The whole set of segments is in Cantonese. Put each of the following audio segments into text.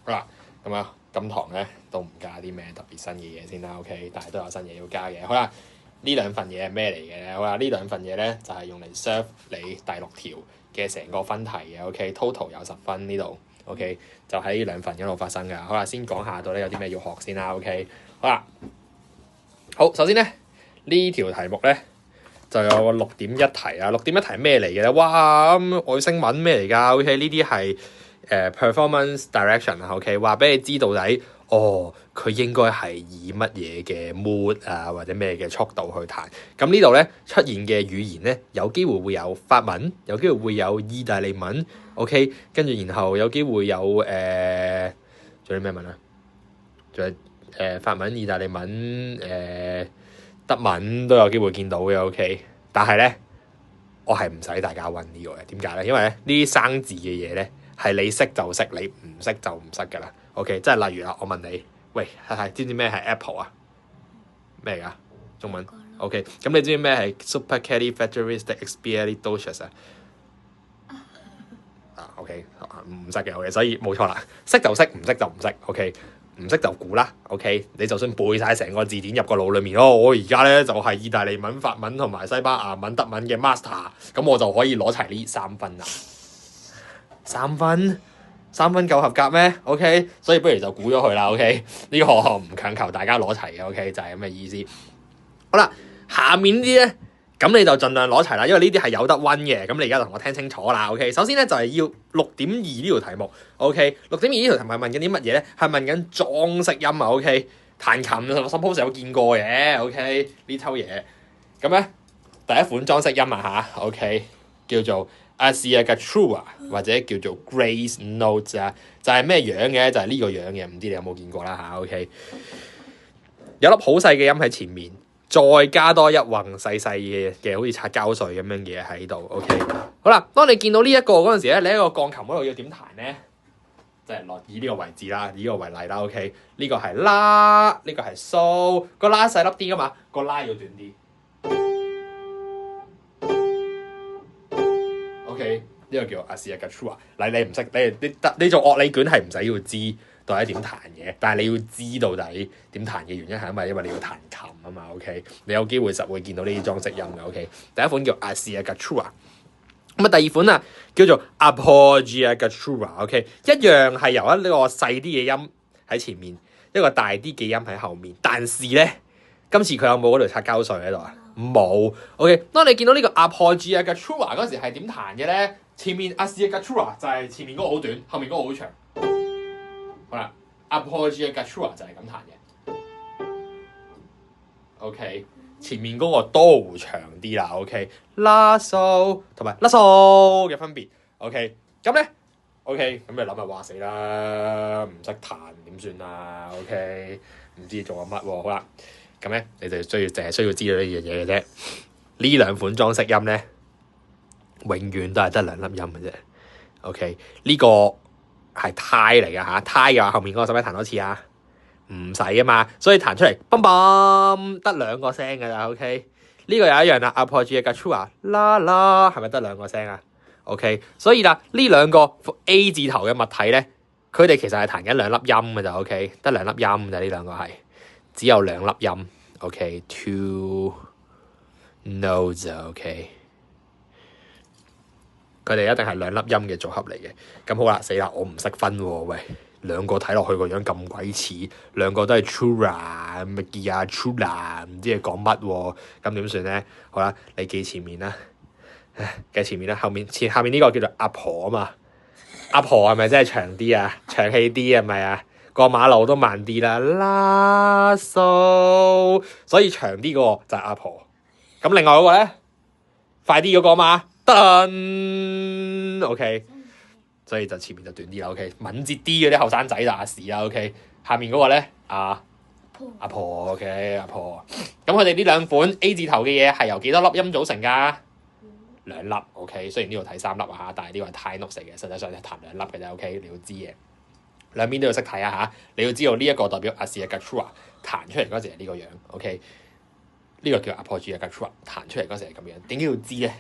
好啦，咁啊，今堂咧都唔加啲咩特別新嘅嘢先啦 ，OK， 但係都有新嘢要加嘅。好啦，呢兩份嘢係咩嚟嘅咧？好啦，呢兩份嘢咧就係用嚟 serve 你第6條嘅成個分題嘅 ，OK，total 有10分呢度 ，OK， 就喺呢兩份嗰度發生㗎。好啦，先講下到底有啲咩要學先啦 ，OK， 好啦，好，首先咧呢條題目咧就有個6.1題啊，6.1題咩嚟嘅咧？哇，外星文咩嚟㗎 ？OK， 呢啲係performance direction 啊 ，OK， 話俾你知到底，佢應該係以乜嘢嘅 mood 啊，或者咩嘅速度去彈。咁呢度咧出現嘅語言咧，有機會會有法文，有機會會有意大利文 ，OK， 跟住然後有機會有仲有啲咩文啊？仲有法文、意大利文、德文都有機會見到嘅 ，OK， 但係咧我係唔使大家温呢個嘅，點解咧？因為咧呢啲生字嘅嘢咧。係你識就識，你唔識就唔識㗎啦。OK， 即係例如啦，我問你，喂，知唔知咩係 Apple 啊？咩㗎？中文 OK， 咁你知唔知咩係 Supercalifragilisticexpialidocious 啊？OK， 唔識嘅 OK， 所以冇錯啦，識就識，唔識就唔識 OK， 唔識就估啦 OK， 你就算背晒成個字典入個腦裡面我而家咧就係意大利文、法文同埋西班牙文、德文嘅 master， 咁我就可以攞齊呢3分啦。3分夠合格咩 ？OK， 所以不如就估咗佢啦。OK， 呢個唔強求大家攞齊嘅。OK， 就係咁嘅意思。好啦，下面啲咧，咁你就盡量攞齊啦，因為呢啲係有得温嘅。咁你而家同我聽清楚啦。OK， 首先咧就係要 6.2 呢條題目。OK， 6.2 呢條題目係問緊啲乜嘢咧？係問緊裝飾音啊。OK， 彈琴 suppose 有見過嘅。OK， 呢抽嘢。咁咧第一款裝飾音啊吓 OK， 叫做Acciacatura 或者叫做 Grace Notes 啊，就係咩樣嘅？就係呢個樣嘅，唔知你有冇見過啦嚇 OK， 有粒好細嘅音喺前面，再加多一橫細細嘅好似擦膠水咁樣嘅嘢喺度 OK。好啦，當你見到呢一個嗰陣時咧，你喺個鋼琴嗰度要點彈咧？就係落以呢個位置啦，以呢個為例啦 OK。呢個係啦，呢個係蘇，個啦細粒啲噶嘛，個啦要短啲。OK， 呢個叫 Acciacatura。嗱，你唔識，你做樂理卷係唔使要知到底點彈嘅，但係你要知到底點彈嘅原因係因為你要彈琴啊嘛。OK， 你有機會實會見到呢啲裝飾音嘅。OK， 第一款叫 Acciacatura， 咁啊第二款啊叫做 Appoggiacatura。OK， 一樣係由一個細啲嘅音喺前面，一個大啲嘅音喺後面，但是咧今次佢有冇嗰條擦膠水喺度啊？冇 OK， 當你見到呢個 Appoggiacatura 嗰時係點彈嘅咧？前面 Acciacatura 就係前面嗰個好短，後面嗰個好長。好啦 ，Appoggiacatura 就係咁彈嘅。OK， 前面嗰個都長啲啦。OK， 拉蘇同埋拉蘇嘅分別。OK， 咁咧 OK， 咁你諗下話死啦，唔識彈點算啊 ？OK， 唔知做緊乜喎？好啦。咁咧，你就淨係需要知道呢樣嘢嘅啫。呢兩款裝飾音咧，永遠都係得2粒音嘅啫。OK， 呢個係胎嚟㗎嚇，胎嘅話後面嗰個使唔使彈多次啊？唔使啊嘛，所以彈出嚟嘣嘣得2個聲㗎咋。OK， 呢個又一樣啦 Appoggiacatura 啦啦，係咪得2個聲啊 ？OK， 所以啦，呢兩個 A 字頭嘅物體咧，佢哋其實係彈緊2粒音㗎咋。OK， 得2粒音㗎咋，呢兩個係。只有2粒音 ，OK，two notes，OK， 佢哋一定係2粒音嘅組合嚟嘅。咁好啦，死啦，我唔識分喎，喂，兩個睇落去個樣咁鬼似，兩個都係 Chura 乜嘢啊 Chura， 唔知係講乜喎，咁點算咧？好啦，你記前面啦，記前面啦，下面呢個叫做阿婆啊嘛，阿婆係咪真係長啲啊？長氣啲係咪啊？過馬路都慢啲啦，啦蘇，所以長啲嗰個就係阿婆。咁另外嗰個咧，快啲嗰個嘛，噔 ，OK， 所以就前面就短啲啦 ，OK， 敏捷啲嗰啲後生仔就阿士啦 ，OK， 下面嗰個咧，阿婆 ，OK， 阿婆。咁佢哋呢兩款 A 字頭嘅嘢係由幾多粒音組成㗎？2粒 ，OK， 雖然呢度睇3粒啊，但係呢個係太 notes 嚟嘅，實際上係彈2粒嘅啫 ，OK， 你要知嘅。兩邊都要識睇啊嚇！你要知道呢一個代表 Acciacatura 彈出嚟嗰時係呢個樣 ，OK？ 呢個叫 Appoggiacatura 彈出嚟嗰時係咁樣。點解要知咧？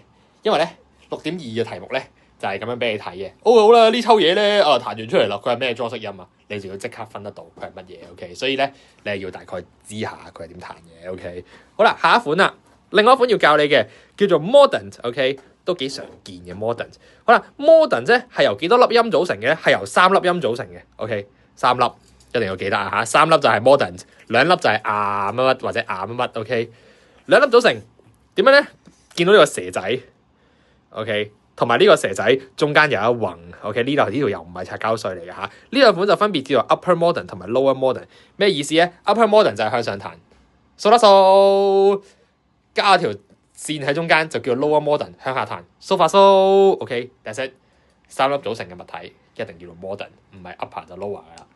因為咧6.2嘅題目咧就就係咁樣俾你睇嘅。好啦，呢抽嘢咧彈完出嚟啦，佢係咩裝飾音啊？你就要即刻分得到佢係乜嘢。OK， 所以咧你係要大概知下佢係點彈嘅。OK， 好啦，下一款啦，另外一款要教你嘅叫做 Mordant。OK， 都幾常見嘅 Mordant。好啦 ，Mordant 咧係由幾多粒音組成嘅？係由3粒音組成嘅。OK， 3粒一定要記得啊嚇，3粒就係 Mordant， 2粒就係乜乜或者乜乜。OK， 2粒組成點樣咧？見到呢個蛇仔。OK。同埋呢個蛇仔中間有一橫 ，OK 呢條又唔係擦膠碎嚟嘅嚇，呢兩款就分別叫做 Upper Mordant 同埋 Lower Mordant。咩意思咧 ？Upper Mordant 就係向上彈，數啦數，加條線喺中間就叫 Lower Mordant 向下彈，數發數。OK，that's it， 3粒組成嘅物體一定叫做 Mordant， 唔係 Upper 就 Lower 噶啦。